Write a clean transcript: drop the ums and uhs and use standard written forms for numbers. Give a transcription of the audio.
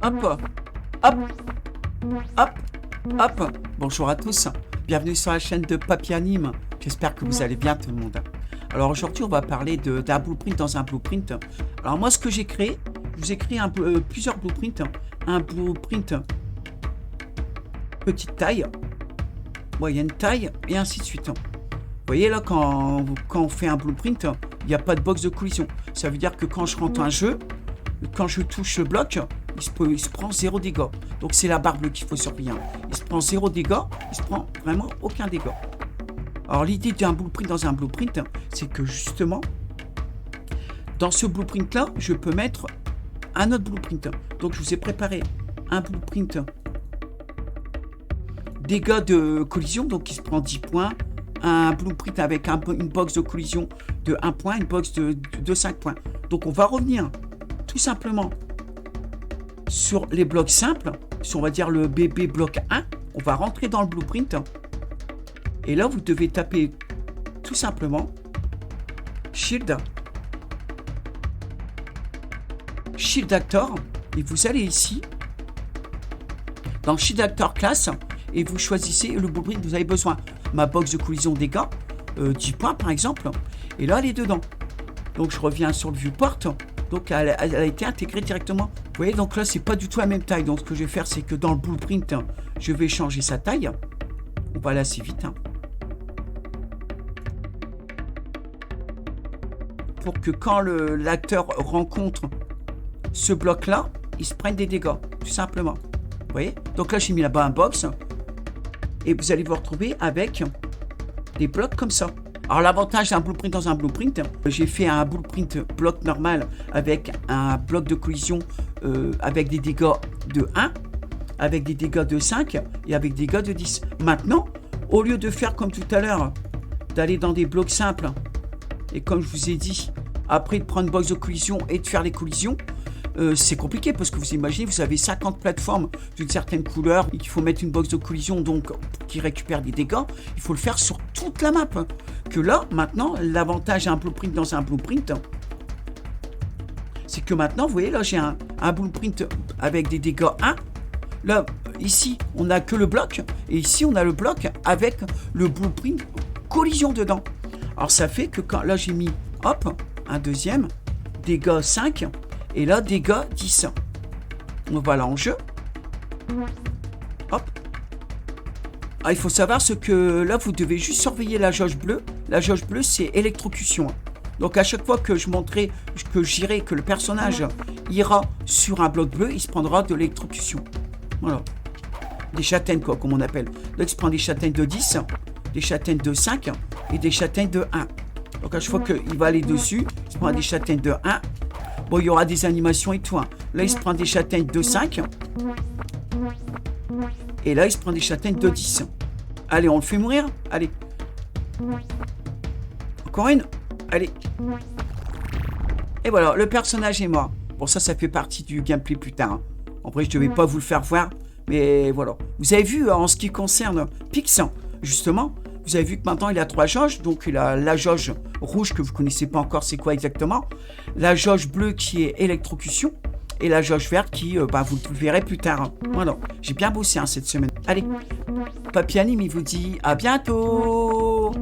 Hop, hop, hop, hop. Bonjour à tous. Bienvenue sur la chaîne de Papy Anime. J'espère que vous allez bien tout le monde. Alors aujourd'hui, on va parler d'un blueprint dans un blueprint. Alors moi, ce que j'ai créé, je vous ai créé plusieurs blueprints. Un blueprint petite taille, moyenne taille et ainsi de suite. Vous voyez là, quand on fait un blueprint, il n'y a pas de box de collision. Ça veut dire que quand je rentre un jeu, quand je touche le bloc, il se prend 0 dégâts. Donc c'est la barre bleue qu'il faut surveiller. Il se prend 0 dégâts, il se prend vraiment aucun dégât. Alors l'idée d'un blueprint dans un blueprint, c'est que justement, dans ce blueprint là, je peux mettre un autre blueprint. Donc je vous ai préparé un blueprint dégâts de collision, donc il se prend 10 points. Un blueprint avec une box de collision de 1 point, une box de 5 points. Donc on va revenir tout simplement sur les blocs simples, sur on va dire le bébé bloc 1. On va rentrer dans le blueprint et là vous devez taper tout simplement Shield Actor et vous allez ici dans Shield Actor classe et vous choisissez le blueprint que vous avez besoin. Ma box de collision dégâts, 10 points par exemple, et là elle est dedans. Donc je reviens sur le viewport, donc elle a été intégrée directement. Vous voyez, donc là c'est pas du tout la même taille, donc ce que je vais faire c'est que dans le blueprint, je vais changer sa taille. On va aller assez vite. Pour que quand l'acteur rencontre ce bloc là, il se prenne des dégâts, tout simplement. Vous voyez, donc là j'ai mis là-bas un box. Et vous allez vous retrouver avec des blocs comme ça. Alors l'avantage d'un blueprint dans un blueprint, j'ai fait un blueprint bloc normal avec un bloc de collision avec des dégâts de 1, avec des dégâts de 5 et avec des dégâts de 10. Maintenant, au lieu de faire comme tout à l'heure, d'aller dans des blocs simples, et comme je vous ai dit, après de prendre une box de collision et de faire les collisions, c'est compliqué parce que vous imaginez, vous avez 50 plateformes d'une certaine couleur et qu'il faut mettre une box de collision donc qui récupère des dégâts. Il faut le faire sur toute la map. Que là, maintenant, l'avantage d'un blueprint dans un blueprint, c'est que maintenant, vous voyez, là, j'ai un blueprint avec des dégâts 1. Là, ici, on n'a que le bloc. Et ici, on a le bloc avec le blueprint collision dedans. Alors, ça fait que quand là, j'ai mis, hop, un deuxième, dégâts 5. Et là, dégâts 10. Donc voilà en jeu. Hop. Ah, il faut savoir ce que là, vous devez juste surveiller la jauge bleue. La jauge bleue, c'est électrocution. Donc à chaque fois que je montrerai, que j'irai, que le personnage ira sur un bloc bleu, il se prendra de l'électrocution. Voilà. Des châtaignes, quoi, comme on appelle. Donc il se prend des châtaignes de 10, des châtaignes de 5 et des châtaignes de 1. Donc à chaque fois qu'il va aller dessus, il se prend des châtaignes de 1. Bon, il y aura des animations et tout. Là, il se prend des châtaignes de 5. Et là, il se prend des châtaignes de 10. Allez, on le fait mourir. Allez. Encore une. Allez. Et voilà, le personnage est mort. Bon, ça fait partie du gameplay plus tard. En vrai, je ne devais pas vous le faire voir. Mais voilà. Vous avez vu, en ce qui concerne Pix, justement, vous avez vu que maintenant il a 3 jauges, donc il a la jauge rouge que vous ne connaissez pas encore, c'est quoi exactement, la jauge bleue qui est électrocution, et la jauge verte qui, vous le verrez plus tard. Voilà, j'ai bien bossé cette semaine. Allez, Papy Anime, il vous dit à bientôt.